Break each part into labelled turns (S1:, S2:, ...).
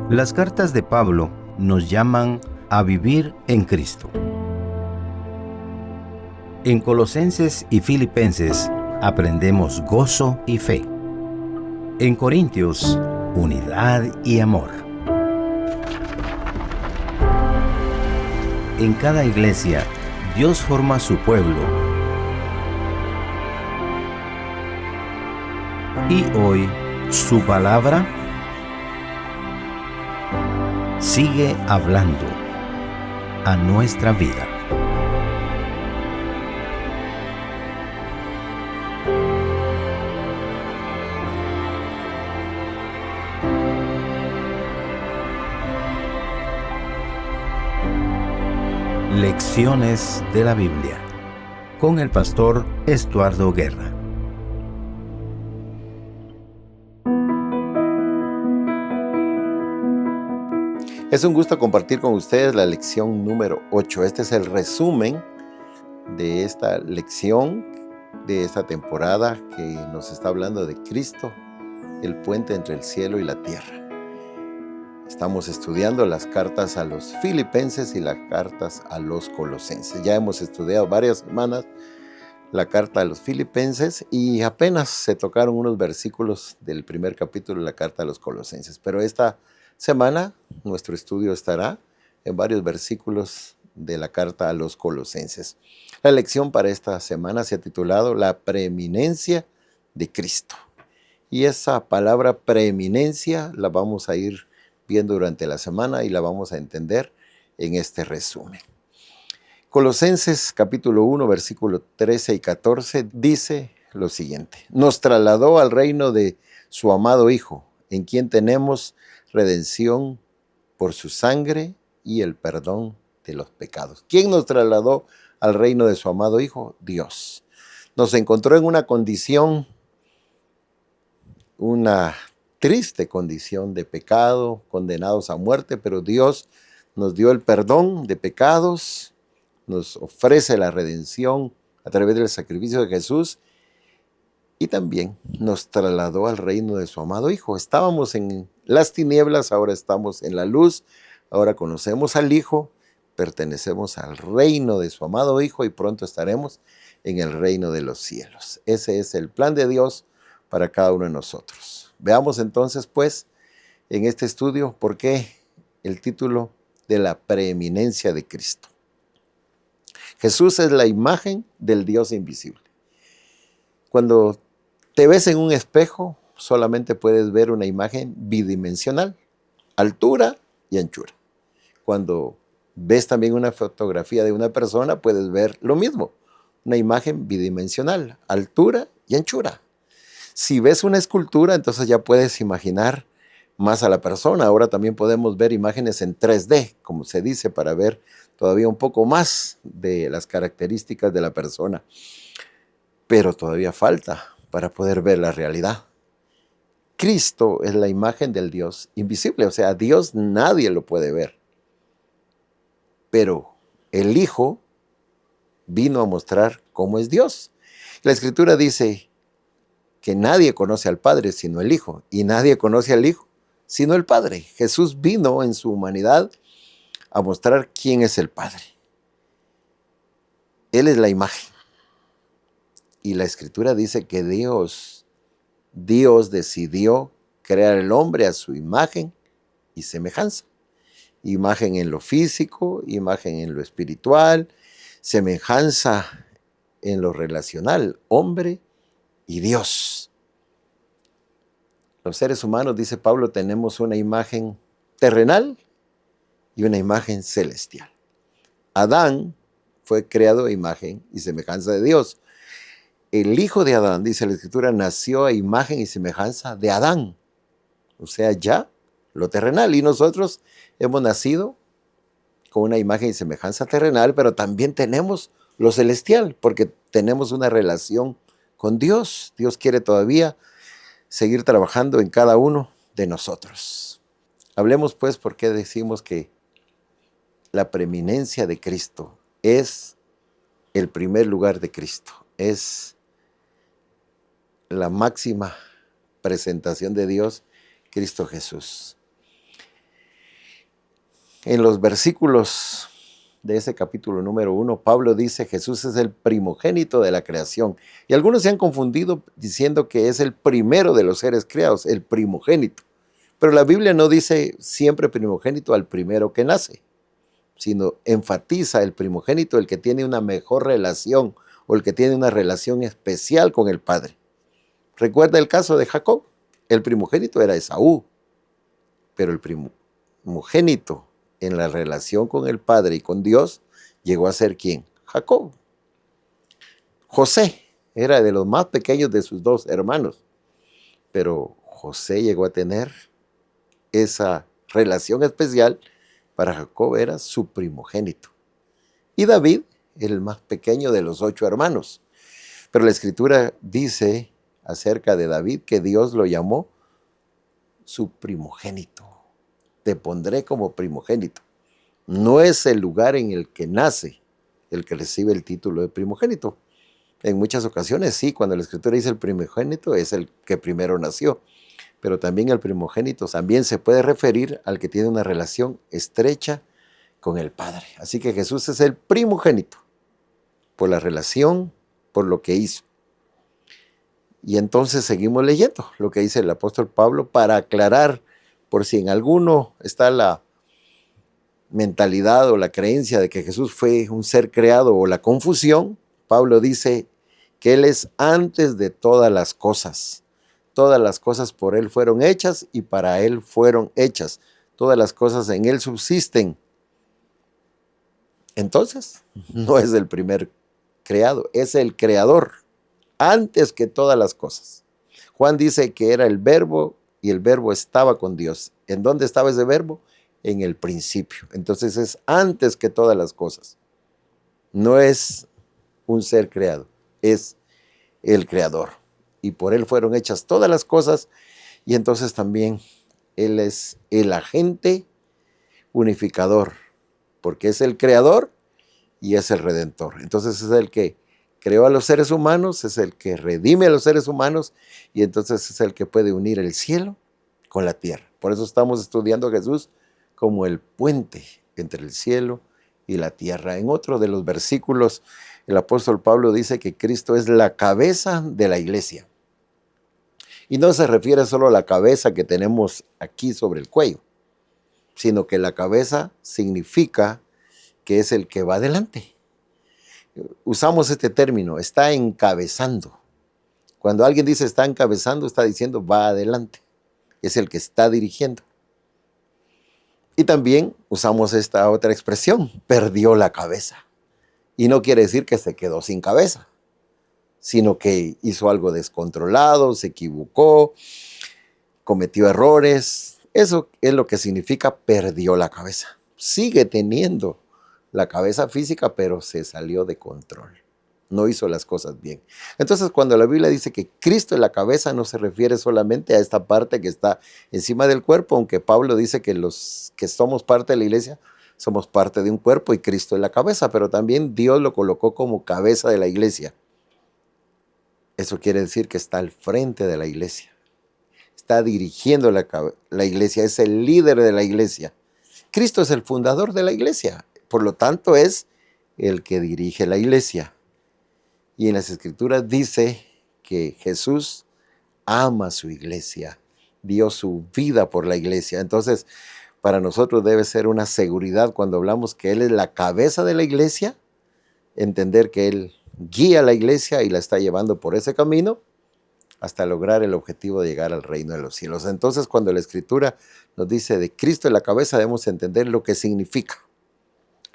S1: Las cartas de Pablo nos llaman a vivir en Cristo. En Colosenses y Filipenses aprendemos gozo y fe. En Corintios, unidad y amor. En cada iglesia, Dios forma su pueblo. Y hoy, su palabra sigue hablando a nuestra vida. Lecciones de la Biblia con el pastor Estuardo Guerra.
S2: Es un gusto compartir con ustedes la lección número 8. Este es el resumen de esta lección, de esta temporada que nos está hablando de Cristo, el puente entre el cielo y la tierra. Estamos estudiando las cartas a los Filipenses y las cartas a los Colosenses. Ya hemos estudiado varias semanas la carta a los Filipenses y apenas se tocaron unos versículos del primer capítulo de la carta a los Colosenses. Pero esta semana nuestro estudio estará en varios versículos de la carta a los Colosenses. La lección para esta semana se ha titulado La preeminencia de Cristo. Y esa palabra preeminencia la vamos a ir viendo durante la semana y la vamos a entender en este resumen. Colosenses capítulo 1, versículo 13 y 14 dice lo siguiente: Nos trasladó al reino de su amado Hijo, en quien tenemos redención por su sangre y el perdón de los pecados. ¿Quién nos trasladó al reino de su amado Hijo? Dios. Nos encontró en una condición, una triste condición de pecado, condenados a muerte, pero Dios nos dio el perdón de pecados, nos ofrece la redención a través del sacrificio de Jesús y también nos trasladó al reino de su amado Hijo. Estábamos en las tinieblas, ahora estamos en la luz, ahora conocemos al Hijo, pertenecemos al reino de su amado Hijo y pronto estaremos en el reino de los cielos. Ese es el plan de Dios para cada uno de nosotros. Veamos entonces, pues, en este estudio, por qué el título de la preeminencia de Cristo. Jesús es la imagen del Dios invisible. Cuando te ves en un espejo, solamente puedes ver una imagen bidimensional, altura y anchura. Cuando ves también una fotografía de una persona, puedes ver lo mismo, una imagen bidimensional, altura y anchura. Si ves una escultura, entonces ya puedes imaginar más a la persona. Ahora también podemos ver imágenes en 3D, como se dice, para ver todavía un poco más de las características de la persona. Pero todavía falta para poder ver la realidad. Cristo es la imagen del Dios invisible, o sea, a Dios nadie lo puede ver. Pero el Hijo vino a mostrar cómo es Dios. La Escritura dice que nadie conoce al Padre sino el Hijo, y nadie conoce al Hijo sino el Padre. Jesús vino en su humanidad a mostrar quién es el Padre. Él es la imagen. Y la Escritura dice que Dios decidió crear al hombre a su imagen y semejanza. Imagen en lo físico, imagen en lo espiritual, semejanza en lo relacional, hombre y Dios. Los seres humanos, dice Pablo, tenemos una imagen terrenal y una imagen celestial. Adán fue creado a imagen y semejanza de Dios. El hijo de Adán, dice la Escritura, nació a imagen y semejanza de Adán. O sea, ya lo terrenal. Y nosotros hemos nacido con una imagen y semejanza terrenal, pero también tenemos lo celestial, porque tenemos una relación con Dios. Dios quiere todavía seguir trabajando en cada uno de nosotros. Hablemos pues por qué decimos que la preeminencia de Cristo es el primer lugar de Cristo, es la máxima presentación de Dios, Cristo Jesús. En los versículos de ese capítulo número 1, Pablo dice, Jesús es el primogénito de la creación. Y algunos se han confundido diciendo que es el primero de los seres creados, el primogénito. Pero la Biblia no dice siempre primogénito al primero que nace, sino enfatiza el primogénito, el que tiene una mejor relación o el que tiene una relación especial con el Padre. Recuerda el caso de Jacob. El primogénito era Esaú, pero el primogénito en la relación con el Padre y con Dios llegó a ser ¿quién? Jacob. José era de los más pequeños de sus dos hermanos, pero José llegó a tener esa relación especial. Para Jacob era su primogénito. Y David, el más pequeño de los 8 hermanos. Pero la Escritura dice acerca de David que Dios lo llamó su primogénito. Te pondré como primogénito. No es el lugar en el que nace el que recibe el título de primogénito. En muchas ocasiones sí, cuando la Escritura dice el primogénito es el que primero nació. Pero también el primogénito también se puede referir al que tiene una relación estrecha con el Padre. Así que Jesús es el primogénito por la relación, por lo que hizo. Y entonces seguimos leyendo lo que dice el apóstol Pablo para aclarar, por si en alguno está la mentalidad o la creencia de que Jesús fue un ser creado o la confusión. Pablo dice que Él es antes de todas las cosas. Todas las cosas por Él fueron hechas y para Él fueron hechas. Todas las cosas en Él subsisten. Entonces, no es el primer creado, es el creador, antes que todas las cosas. Juan dice que era el verbo y el verbo estaba con Dios. ¿En dónde estaba ese verbo? En el principio. Entonces es antes que todas las cosas. No es un ser creado, es el creador. Y por Él fueron hechas todas las cosas. Y entonces también Él es el agente unificador, porque es el creador y es el redentor. Entonces es el que creó a los seres humanos, es el que redime a los seres humanos y entonces es el que puede unir el cielo con la tierra. Por eso estamos estudiando a Jesús como el puente entre el cielo y la tierra. En otro de los versículos, el apóstol Pablo dice que Cristo es la cabeza de la iglesia. Y no se refiere solo a la cabeza que tenemos aquí sobre el cuello, sino que la cabeza significa que es el que va adelante. Usamos este término, está encabezando. Cuando alguien dice está encabezando, está diciendo va adelante. Es el que está dirigiendo. Y también usamos esta otra expresión, perdió la cabeza. Y no quiere decir que se quedó sin cabeza, sino que hizo algo descontrolado, se equivocó, cometió errores. Eso es lo que significa perdió la cabeza. Sigue teniendo la cabeza física, pero se salió de control. No hizo las cosas bien. Entonces, cuando la Biblia dice que Cristo es la cabeza, no se refiere solamente a esta parte que está encima del cuerpo, aunque Pablo dice que los que somos parte de la iglesia, somos parte de un cuerpo y Cristo es la cabeza, pero también Dios lo colocó como cabeza de la iglesia. Eso quiere decir que está al frente de la iglesia. Está dirigiendo la iglesia, es el líder de la iglesia. Cristo es el fundador de la iglesia, por lo tanto es el que dirige la iglesia. Y en las Escrituras dice que Jesús ama a su iglesia, dio su vida por la iglesia. Entonces, para nosotros debe ser una seguridad cuando hablamos que Él es la cabeza de la iglesia, entender que Él guía a la iglesia y la está llevando por ese camino hasta lograr el objetivo de llegar al reino de los cielos. Entonces, cuando la Escritura nos dice de Cristo en la cabeza, debemos entender lo que significa.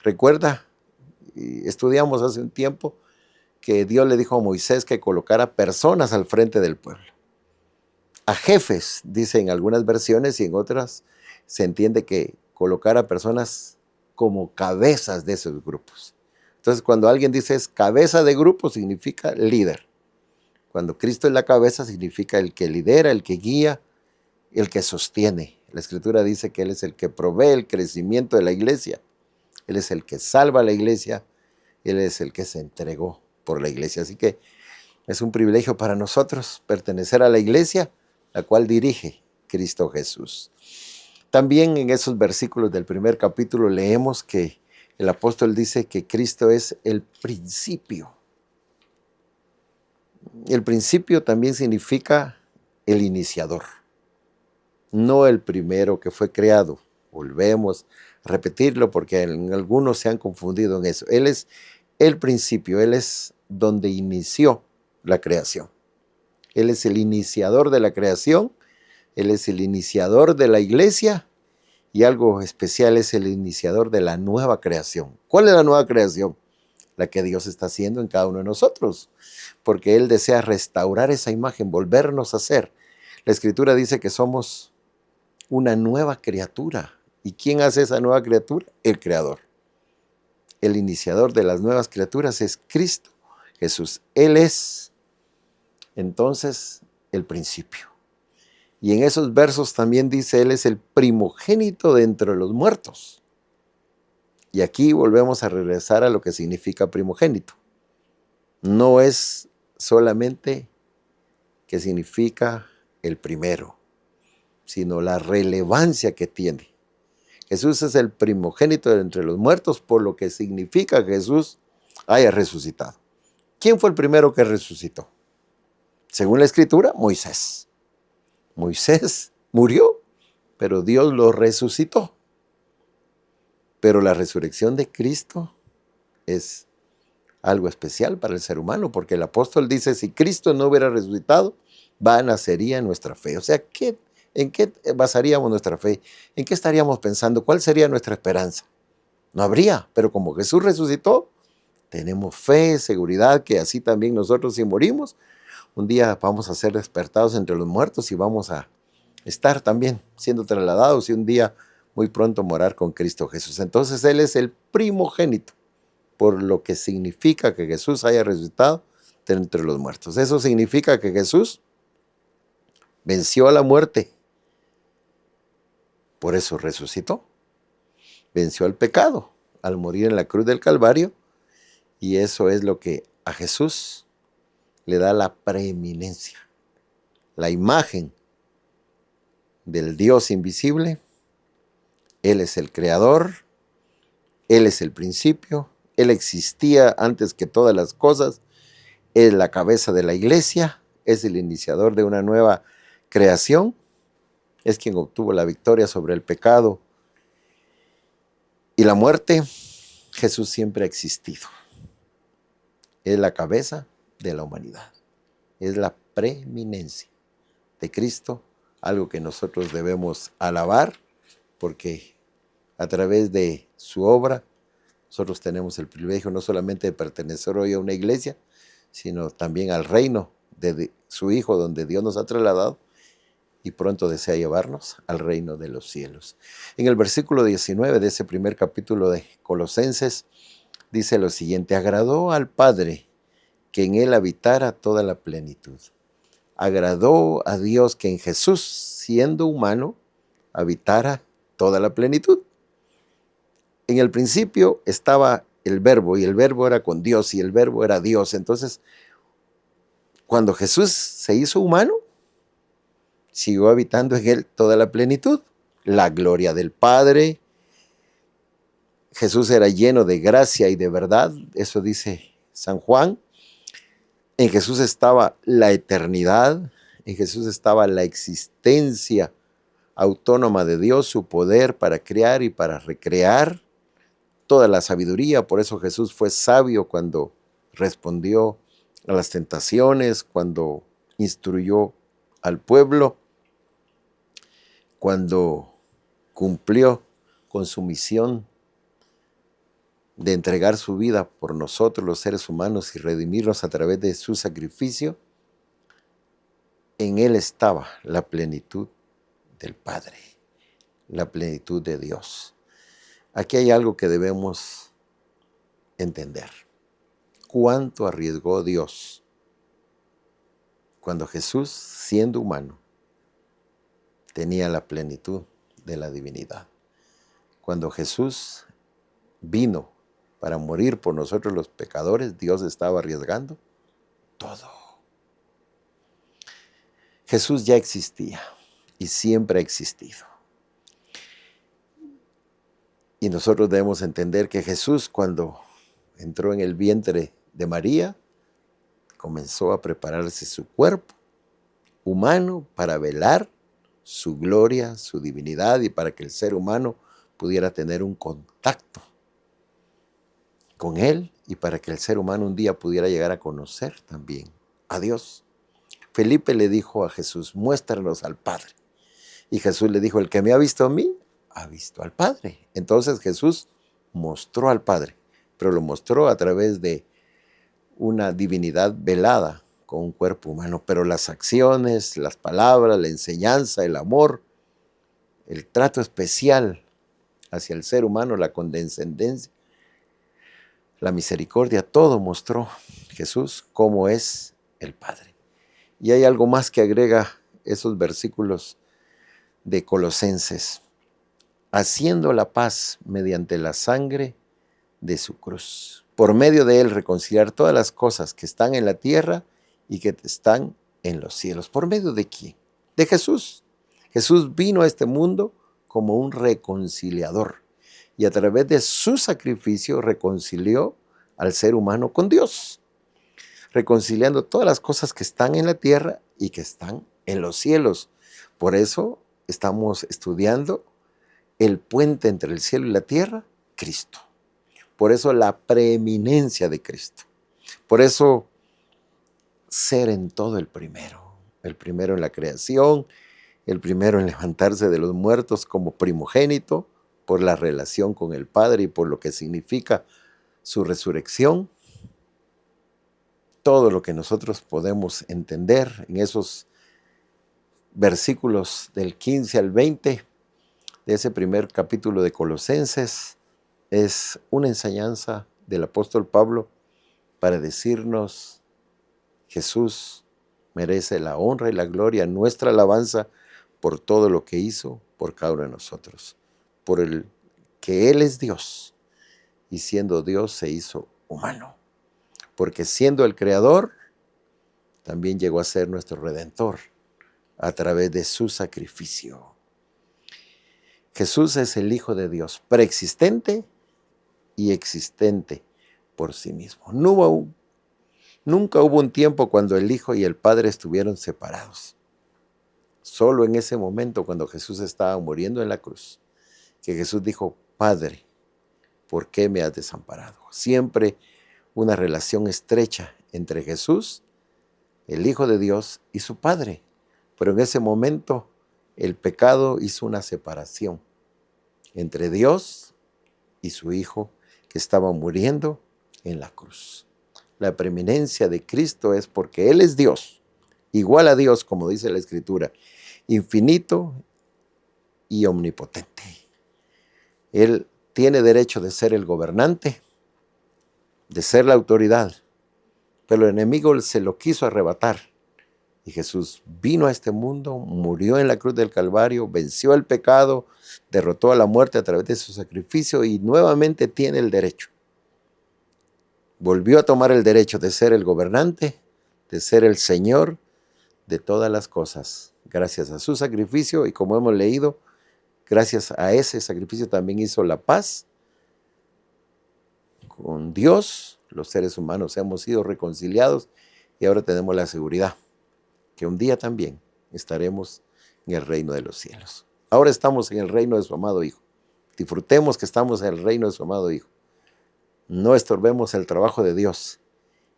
S2: Recuerda, estudiamos hace un tiempo, que Dios le dijo a Moisés que colocara personas al frente del pueblo. A jefes, dice en algunas versiones y en otras se entiende que colocara personas como cabezas de esos grupos. Entonces, cuando alguien dice es cabeza de grupo, significa líder. Cuando Cristo es la cabeza, significa el que lidera, el que guía, el que sostiene. La Escritura dice que Él es el que provee el crecimiento de la iglesia. Él es el que salva a la iglesia. Él es el que se entregó por la iglesia. Así que es un privilegio para nosotros pertenecer a la iglesia, la cual dirige Cristo Jesús. También en esos versículos del primer capítulo leemos que el apóstol dice que Cristo es el principio. El principio también significa el iniciador, no el primero que fue creado. Volvemos a repetirlo porque algunos se han confundido en eso. Él es el principio, Él es donde inició la creación. Él es el iniciador de la creación, Él es el iniciador de la iglesia y algo especial es el iniciador de la nueva creación. ¿Cuál es la nueva creación? La que Dios está haciendo en cada uno de nosotros, porque Él desea restaurar esa imagen, volvernos a ser. La Escritura dice que somos una nueva criatura. ¿Y quién hace esa nueva criatura? El Creador. El iniciador de las nuevas criaturas es Cristo Jesús. Él es, entonces, el principio. Y en esos versos también dice, Él es el primogénito de entre los muertos. Y aquí volvemos a regresar a lo que significa primogénito. No es solamente que significa el primero, sino la relevancia que tiene. Jesús es el primogénito de entre los muertos, por lo que significa que Jesús haya resucitado. ¿Quién fue el primero que resucitó? Según la Escritura, Moisés. Moisés murió, pero Dios lo resucitó. Pero la resurrección de Cristo es algo especial para el ser humano, porque el apóstol dice, si Cristo no hubiera resucitado, vana sería nuestra fe. O sea, ¿en qué basaríamos nuestra fe? ¿En qué estaríamos pensando? ¿Cuál sería nuestra esperanza? No habría, pero como Jesús resucitó, tenemos fe, seguridad, que así también nosotros si morimos, un día vamos a ser despertados entre los muertos y vamos a estar también siendo trasladados y un día muy pronto morar con Cristo Jesús. Entonces Él es el primogénito, por lo que significa que Jesús haya resucitado de entre los muertos. Eso significa que Jesús venció a la muerte, por eso resucitó. Venció al pecado al morir en la cruz del Calvario, y eso es lo que a Jesús le da la preeminencia, la imagen del Dios invisible. Él es el creador, Él es el principio, Él existía antes que todas las cosas, es la cabeza de la iglesia, es el iniciador de una nueva creación, es quien obtuvo la victoria sobre el pecado y la muerte. Jesús siempre ha existido, es la cabeza de la humanidad, es la preeminencia de Cristo, algo que nosotros debemos alabar, porque a través de su obra nosotros tenemos el privilegio no solamente de pertenecer hoy a una iglesia, sino también al reino de su Hijo, donde Dios nos ha trasladado y pronto desea llevarnos al reino de los cielos. En el versículo 19 de ese primer capítulo de Colosenses dice lo siguiente: agradó al Padre que en Él habitara toda la plenitud. Agradó a Dios que en Jesús, siendo humano, habitara toda la plenitud. En el principio estaba el Verbo, y el Verbo era con Dios, y el Verbo era Dios. Entonces, cuando Jesús se hizo humano, siguió habitando en Él toda la plenitud, la gloria del Padre. Jesús era lleno de gracia y de verdad, eso dice San Juan. En Jesús estaba la eternidad, en Jesús estaba la existencia autónoma de Dios, su poder para crear y para recrear, toda la sabiduría. Por eso Jesús fue sabio cuando respondió a las tentaciones, cuando instruyó al pueblo, cuando cumplió con su misión de entregar su vida por nosotros los seres humanos y redimirnos a través de su sacrificio. En Él estaba la plenitud del Padre, la plenitud de Dios. Aquí hay algo que debemos entender. ¿Cuánto arriesgó Dios cuando Jesús, siendo humano, tenía la plenitud de la divinidad? Cuando Jesús vino para morir por nosotros los pecadores, Dios estaba arriesgando todo. Jesús ya existía y siempre ha existido. Y nosotros debemos entender que Jesús, cuando entró en el vientre de María, comenzó a prepararse su cuerpo humano para velar su gloria, su divinidad, y para que el ser humano pudiera tener un contacto con Él, y para que el ser humano un día pudiera llegar a conocer también a Dios. Felipe le dijo a Jesús: muéstranos al Padre. Y Jesús le dijo: el que me ha visto a mí, ha visto al Padre. Entonces Jesús mostró al Padre, pero lo mostró a través de una divinidad velada con un cuerpo humano. Pero las acciones, las palabras, la enseñanza, el amor, el trato especial hacia el ser humano, la condescendencia, la misericordia, todo mostró Jesús cómo es el Padre. Y hay algo más que agrega esos versículos de Colosenses: haciendo la paz mediante la sangre de su cruz. Por medio de él reconciliar todas las cosas que están en la tierra y que están en los cielos. ¿Por medio de quién? De Jesús. Jesús vino a este mundo como un reconciliador, y a través de su sacrificio reconcilió al ser humano con Dios, reconciliando todas las cosas que están en la tierra y que están en los cielos. Por eso estamos estudiando el puente entre el cielo y la tierra, Cristo. Por eso la preeminencia de Cristo. Por eso ser en todo el primero en la creación, el primero en levantarse de los muertos como primogénito, por la relación con el Padre y por lo que significa su resurrección. Todo lo que nosotros podemos entender en esos versículos del 15 al 20 de ese primer capítulo de Colosenses es una enseñanza del apóstol Pablo para decirnos: Jesús merece la honra y la gloria, nuestra alabanza, por todo lo que hizo por cada uno de nosotros, por el que Él es Dios, y siendo Dios se hizo humano, porque siendo el Creador, también llegó a ser nuestro Redentor a través de su sacrificio. Jesús es el Hijo de Dios, preexistente y existente por sí mismo. Nunca hubo un tiempo cuando el Hijo y el Padre estuvieron separados. Solo en ese momento, cuando Jesús estaba muriendo en la cruz, que Jesús dijo: Padre, ¿por qué me has desamparado? Siempre una relación estrecha entre Jesús, el Hijo de Dios, y su Padre. Pero en ese momento el pecado hizo una separación entre Dios y su Hijo, que estaba muriendo en la cruz. La preeminencia de Cristo es porque Él es Dios, igual a Dios, como dice la Escritura, infinito y omnipotente. Él tiene derecho de ser el gobernante, de ser la autoridad, pero el enemigo se lo quiso arrebatar. Y Jesús vino a este mundo, murió en la cruz del Calvario, venció el pecado, derrotó a la muerte a través de su sacrificio, y nuevamente tiene el derecho. Volvió a tomar el derecho de ser el gobernante, de ser el Señor de todas las cosas, gracias a su sacrificio. Y como hemos leído, gracias a ese sacrificio también hizo la paz con Dios. Los seres humanos hemos sido reconciliados, y ahora tenemos la seguridad que un día también estaremos en el reino de los cielos. Ahora estamos en el reino de su amado Hijo. Disfrutemos que estamos en el reino de su amado Hijo. No estorbemos el trabajo de Dios,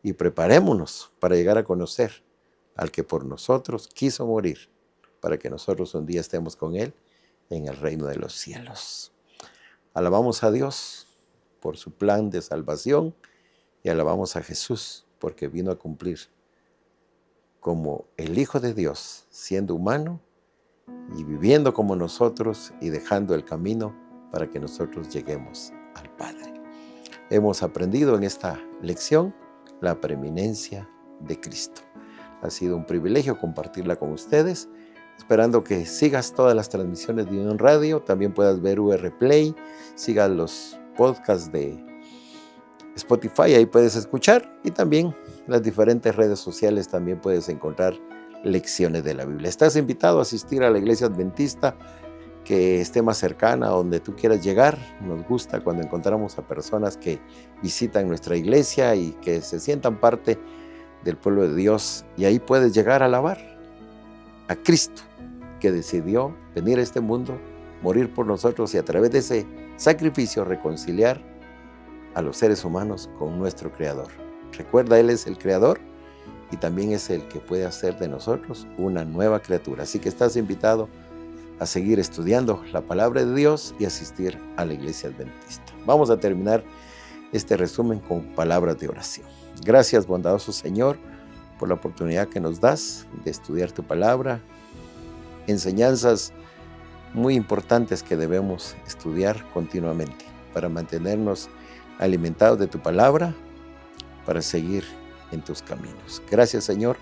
S2: y preparémonos para llegar a conocer al que por nosotros quiso morir, para que nosotros un día estemos con Él en el reino de los cielos. Alabamos a Dios por su plan de salvación, y alabamos a Jesús porque vino a cumplir como el Hijo de Dios, siendo humano y viviendo como nosotros, y dejando el camino para que nosotros lleguemos al Padre. Hemos aprendido en esta lección la preeminencia de Cristo. Ha sido un privilegio compartirla con ustedes, esperando que sigas todas las transmisiones de Unión Radio, también puedas ver UR Play, sigas los podcasts de Spotify, ahí puedes escuchar, y también las diferentes redes sociales también puedes encontrar lecciones de la Biblia. Estás invitado a asistir a la Iglesia Adventista que esté más cercana a donde tú quieras llegar. Nos gusta cuando encontramos a personas que visitan nuestra iglesia y que se sientan parte del pueblo de Dios, y ahí puedes llegar a alabar a Cristo, que decidió venir a este mundo, morir por nosotros y a través de ese sacrificio reconciliar a los seres humanos con nuestro Creador. Recuerda, Él es el Creador y también es el que puede hacer de nosotros una nueva criatura. Así que estás invitado a seguir estudiando la palabra de Dios y asistir a la iglesia adventista. Vamos a terminar este resumen con palabras de oración. Gracias, bondadoso Señor, por la oportunidad que nos das de estudiar tu palabra, enseñanzas muy importantes que debemos estudiar continuamente para mantenernos alimentados de tu palabra, para seguir en tus caminos. Gracias, Señor,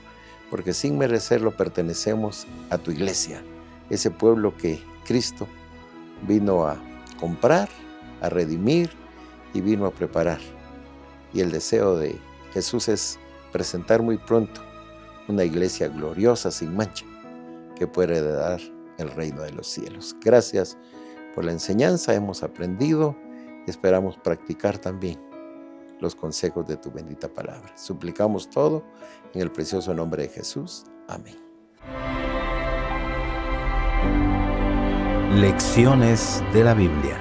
S2: porque sin merecerlo pertenecemos a tu iglesia, ese pueblo que Cristo vino a comprar, a redimir y vino a preparar. Y el deseo de Jesús es presentar muy pronto una iglesia gloriosa, sin mancha, que pueda heredar el reino de los cielos. Gracias por la enseñanza, hemos aprendido y esperamos practicar también los consejos de tu bendita palabra. Suplicamos todo en el precioso nombre de Jesús. Amén.
S1: Lecciones de la Biblia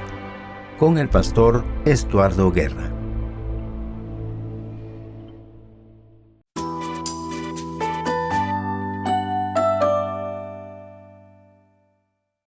S1: con el pastor Estuardo Guerra.